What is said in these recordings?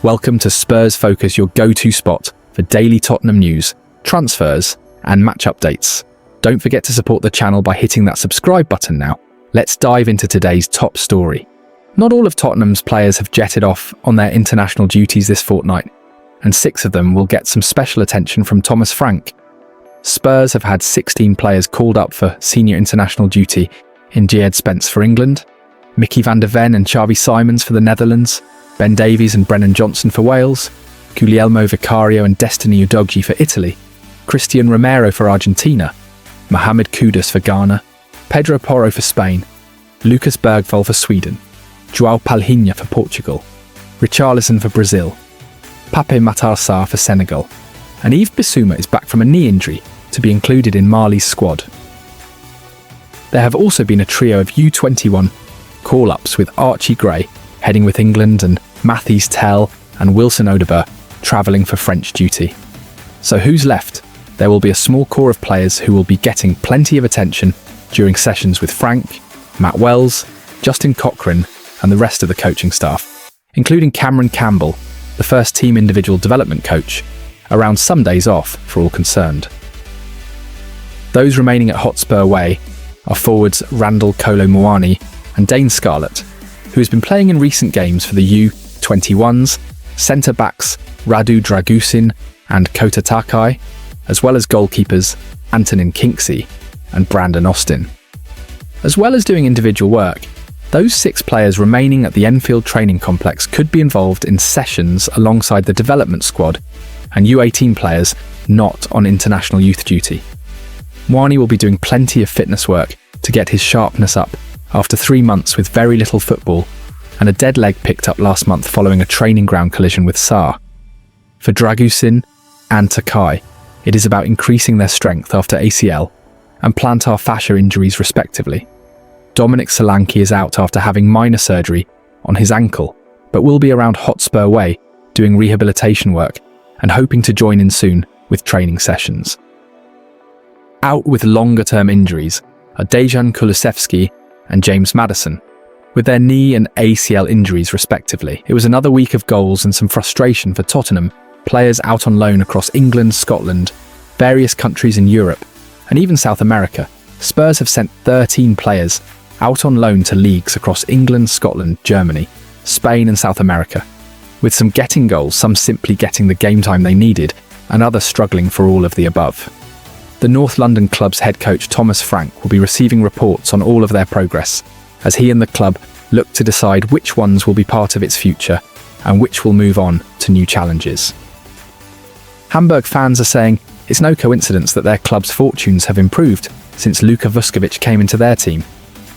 Welcome to Spurs Focus, your go-to spot for daily Tottenham news, transfers, and match updates. Don't forget to support the channel by hitting that subscribe button now. Let's dive into today's top story. Not all of Tottenham's players have jetted off on their international duties this fortnight, and 6 of them will get some special attention from Thomas Frank. Spurs have had 16 players called up for senior international duty in Jed Spence for England, Mickey van der Ven and Xavi Simons for the Netherlands, Ben Davies and Brennan Johnson for Wales, Guglielmo Vicario and Destiny Udogie for Italy, Christian Romero for Argentina, Mohamed Kudus for Ghana, Pedro Porro for Spain, Lucas Bergvall for Sweden, João Palhinha for Portugal, Richarlison for Brazil, Pape Matar Sarr for Senegal, and Yves Bissouma is back from a knee injury to be included in Mali's squad. There have also been a trio of U21 call-ups, with Archie Gray heading with England and Mathys Tel and Wilson Odobert travelling for French duty. So who's left? There will be a small core of players who will be getting plenty of attention during sessions with Frank, Matt Wells, Justin Cochrane and the rest of the coaching staff, including Cameron Campbell, the first team individual development coach, around some days off for all concerned. Those remaining at Hotspur Way are forwards Randall Kolo Muani and Dane Scarlett, who has been playing in recent games for the U21s, centre-backs Radu Dragusin and Kota Takai, as well as goalkeepers Antonin Kinksey and Brandon Austin. As well as doing individual work, those 6 players remaining at the Enfield training complex could be involved in sessions alongside the development squad and U18 players not on international youth duty. Muani will be doing plenty of fitness work to get his sharpness up after 3 months with very little football and a dead leg picked up last month following a training ground collision with Sarr. For Dragusin and Takai, it is about increasing their strength after ACL and plantar fascia injuries respectively. Dominic Solanke is out after having minor surgery on his ankle, but will be around Hotspur Way doing rehabilitation work and hoping to join in soon with training sessions. Out with longer-term injuries are Dejan Kulusevski and James Maddison, with their knee and ACL injuries respectively. It was another week of goals and some frustration for Tottenham, players out on loan across England, Scotland, various countries in Europe, and even South America. Spurs have sent 13 players out on loan to leagues across England, Scotland, Germany, Spain and South America, with some getting goals, some simply getting the game time they needed, and others struggling for all of the above. The North London club's head coach Thomas Frank will be receiving reports on all of their progress, as he and the club look to decide which ones will be part of its future and which will move on to new challenges. Hamburg fans are saying it's no coincidence that their club's fortunes have improved since Luka Vuskovic came into their team.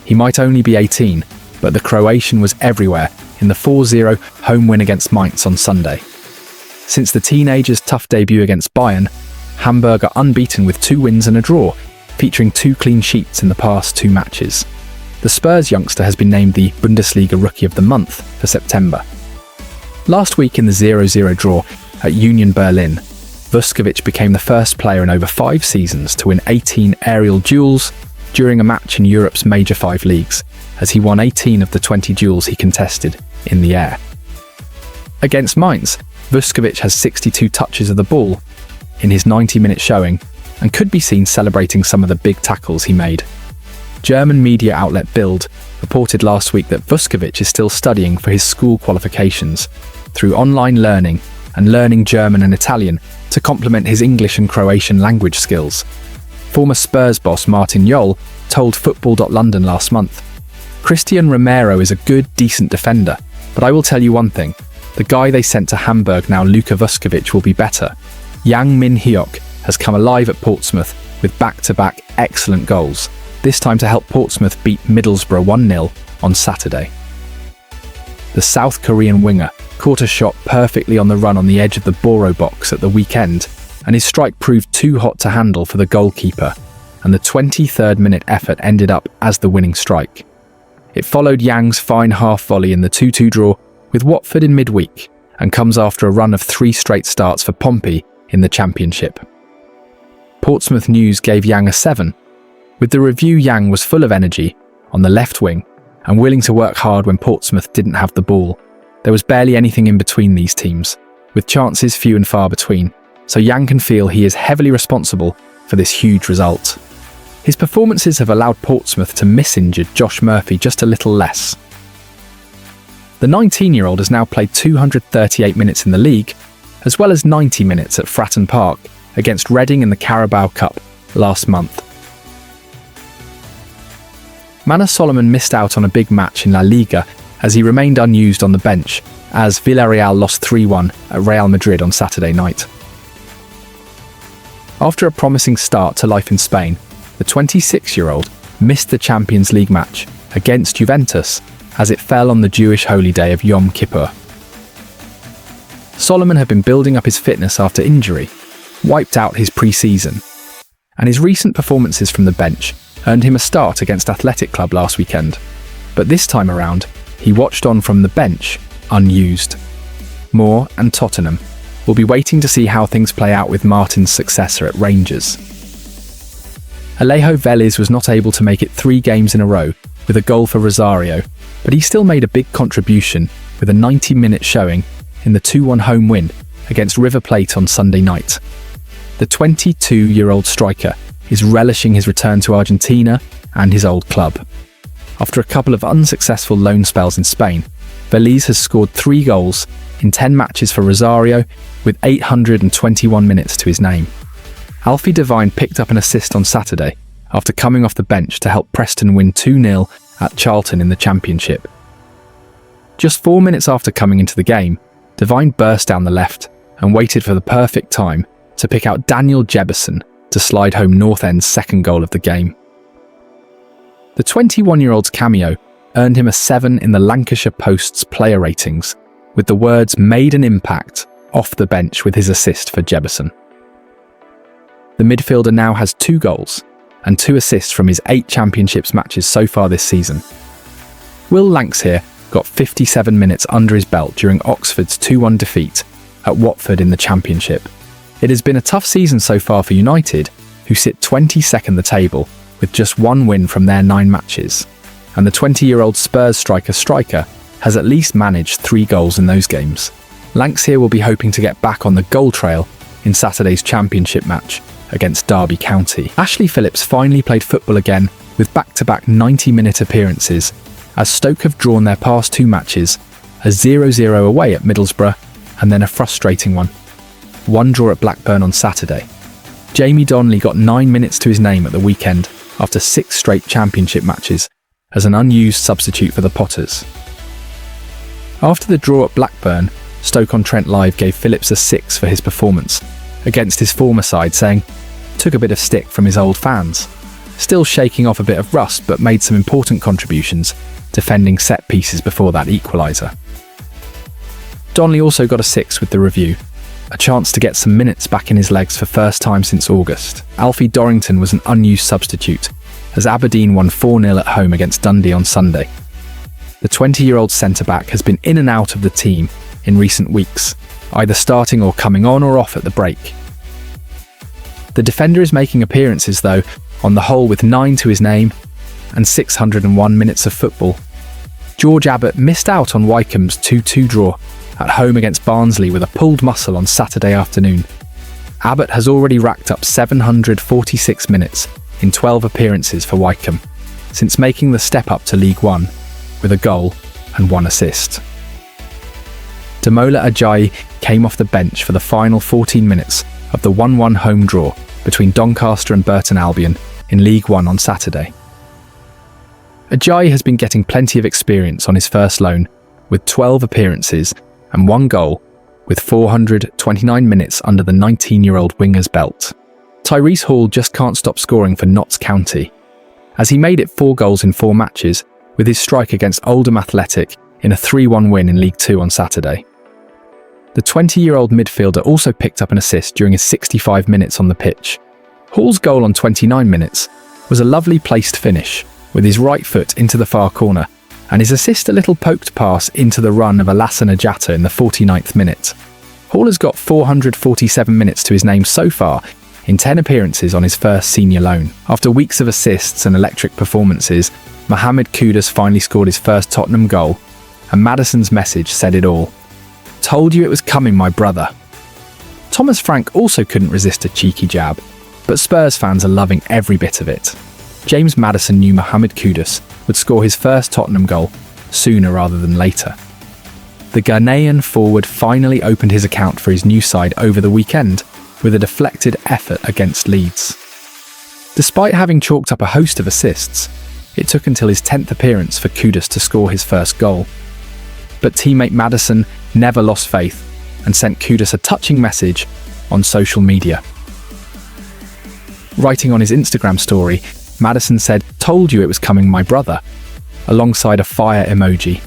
He might only be 18, but the Croatian was everywhere in the 4-0 home win against Mainz on Sunday. Since the teenager's tough debut against Bayern, Hamburg are unbeaten with 2 wins and a draw, featuring 2 clean sheets in the past 2 matches. The Spurs youngster has been named the Bundesliga Rookie of the Month for September. Last week in the 0-0 draw at Union Berlin, Vuskovic became the first player in over 5 seasons to win 18 aerial duels during a match in Europe's major 5 leagues, as he won 18 of the 20 duels he contested in the air. Against Mainz, Vuskovic has 62 touches of the ball in his 90-minute showing and could be seen celebrating some of the big tackles he made. German media outlet Bild reported last week that Vuskovic is still studying for his school qualifications through online learning and learning German and Italian to complement his English and Croatian language skills. Former Spurs boss Martin Jol told Football.London last month, "Christian Romero is a good, decent defender, but I will tell you one thing, the guy they sent to Hamburg, now Luka Vuskovic, will be better. Yang Min Hyuk has come alive at Portsmouth with back-to-back excellent goals, this time to help Portsmouth beat Middlesbrough 1-0 on Saturday." The South Korean winger caught a shot perfectly on the run on the edge of the Boro box at the weekend, and his strike proved too hot to handle for the goalkeeper, and the 23rd minute effort ended up as the winning strike. It followed Yang's fine half volley in the 2-2 draw with Watford in midweek, and comes after a run of 3 straight starts for Pompey in the Championship. Portsmouth News gave Yang a 7. With the review, Yang was full of energy on the left wing and willing to work hard when Portsmouth didn't have the ball, There was barely anything in between these teams, with chances few and far between, so Yang can feel he is heavily responsible for this huge result. His performances have allowed Portsmouth to miss injured Josh Murphy just a little less. The 19-year-old has now played 238 minutes in the league, as well as 90 minutes at Fratton Park against Reading in the Carabao Cup last month. Manor Solomon missed out on a big match in La Liga as he remained unused on the bench as Villarreal lost 3-1 at Real Madrid on Saturday night. After a promising start to life in Spain, the 26-year-old missed the Champions League match against Juventus as it fell on the Jewish holy day of Yom Kippur. Solomon had been building up his fitness after injury, wiped out his pre-season, and his recent performances from the bench earned him a start against Athletic Club last weekend. But this time around, he watched on from the bench, unused. Moore and Tottenham will be waiting to see how things play out with Martin's successor at Rangers. Alejo Vélez was not able to make it 3 games in a row with a goal for Rosario, but he still made a big contribution with a 90-minute showing in the 2-1 home win against River Plate on Sunday night. The 22-year-old striker is relishing his return to Argentina and his old club. After a couple of unsuccessful loan spells in Spain, Vélez has scored 3 goals in 10 matches for Rosario with 821 minutes to his name. Alfie Devine picked up an assist on Saturday after coming off the bench to help Preston win 2-0 at Charlton in the Championship. Just 4 minutes after coming into the game, Devine burst down the left and waited for the perfect time to pick out Daniel Jebbison to slide home North End's second goal of the game. The 21-year-old's cameo earned him a 7 in the Lancashire Post's player ratings, with the words "made an impact" off the bench with his assist for Jebbison. The midfielder now has 2 goals and 2 assists from his 8 Championships matches so far this season. Will Lankshear got 57 minutes under his belt during Oxford's 2-1 defeat at Watford in the Championship. It has been a tough season so far for United, who sit 22nd the table with just 1 win from their 9 matches, and the 20-year-old Spurs striker has at least managed 3 goals in those games. Lankshear will be hoping to get back on the goal trail in Saturday's Championship match against Derby County. Ashley Phillips finally played football again with back-to-back 90-minute appearances, as Stoke have drawn their past 2 matches, a 0-0 away at Middlesbrough and then a frustrating 1 draw at Blackburn on Saturday. Jamie Donnelly got 9 minutes to his name at the weekend after 6 straight Championship matches as an unused substitute for the Potters. After the draw at Blackburn, Stoke-on-Trent Live gave Phillips a 6 for his performance against his former side, saying, "Took a bit of stick from his old fans. Still shaking off a bit of rust, but made some important contributions, defending set pieces before that equaliser." Donnelly also got a 6 with the review, a chance to get some minutes back in his legs for first time since August. Alfie Dorrington was an unused substitute, as Aberdeen won 4-0 at home against Dundee on Sunday. The 20-year-old centre-back has been in and out of the team in recent weeks, either starting or coming on or off at the break. The defender is making appearances though, on the whole with 9 to his name and 601 minutes of football. George Abbott missed out on Wycombe's 2-2 draw at home against Barnsley with a pulled muscle on Saturday afternoon. Abbott has already racked up 746 minutes in 12 appearances for Wycombe, since making the step up to League One with a goal and 1 assist. Damola Ajayi came off the bench for the final 14 minutes of the 1-1 home draw between Doncaster and Burton Albion in League One on Saturday. Ajayi has been getting plenty of experience on his first loan, with 12 appearances and 1 goal, with 429 minutes under the 19-year-old winger's belt. Tyrese Hall just can't stop scoring for Notts County, as he made it 4 goals in 4 matches with his strike against Oldham Athletic in a 3-1 win in League Two on Saturday. The 20-year-old midfielder also picked up an assist during his 65 minutes on the pitch. Hall's goal on 29 minutes was a lovely placed finish, with his right foot into the far corner, and his assist a little poked pass into the run of Alassane Ajata in the 49th minute. Hall has got 447 minutes to his name so far in 10 appearances on his first senior loan. After weeks of assists and electric performances, Mohamed Kudus finally scored his first Tottenham goal and Maddison's message said it all. "Told you it was coming, my brother." Thomas Frank also couldn't resist a cheeky jab, but Spurs fans are loving every bit of it. James Maddison knew Mohamed Kudus would score his first Tottenham goal sooner rather than later. The Ghanaian forward finally opened his account for his new side over the weekend with a deflected effort against Leeds. Despite having chalked up a host of assists, it took until his 10th appearance for Kudus to score his first goal. But teammate Maddison never lost faith and sent Kudus a touching message on social media. Writing on his Instagram story, Maddison said, "Told you it was coming, my brother," alongside a fire emoji.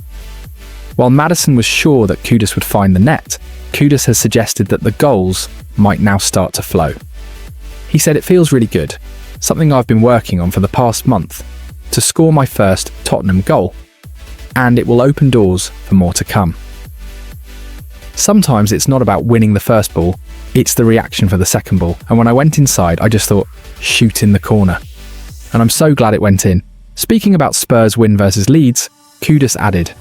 While Maddison was sure that Kudus would find the net, Kudus has suggested that the goals might now start to flow. He said, "It feels really good, something I've been working on for the past month, to score my first Tottenham goal, and it will open doors for more to come." Sometimes it's not about winning the first ball, it's the reaction for the second ball, and when I went inside, I just thought, shoot in the corner. And I'm so glad it went in. Speaking about Spurs' win versus Leeds, Kudus added,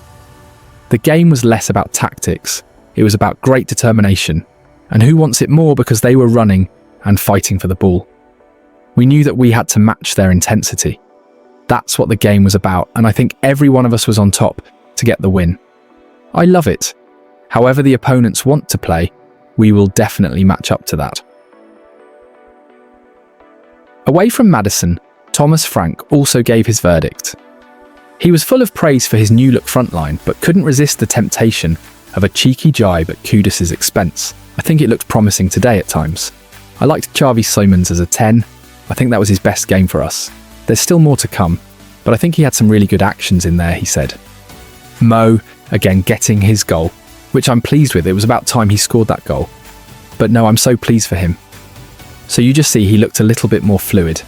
"The game was less about tactics, it was about great determination, and who wants it more because they were running and fighting for the ball. We knew that we had to match their intensity. That's what the game was about, and I think every one of us was on top to get the win. I love it. However the opponents want to play, we will definitely match up to that." Away from Maddison, Thomas Frank also gave his verdict. He was full of praise for his new look frontline, but couldn't resist the temptation of a cheeky jibe at Kudus' expense. "I think it looked promising today at times. I liked Xavi Simons as a 10. I think that was his best game for us. There's still more to come, but I think he had some really good actions in there," he said. Mo, again getting his goal, which I'm pleased with. It was about time he scored that goal. But no, I'm so pleased for him. So you just see he looked a little bit more fluid.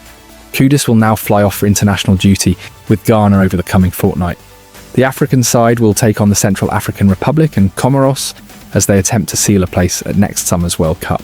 Kudus will now fly off for international duty with Ghana over the coming fortnight. The African side will take on the Central African Republic and Comoros as they attempt to seal a place at next summer's World Cup.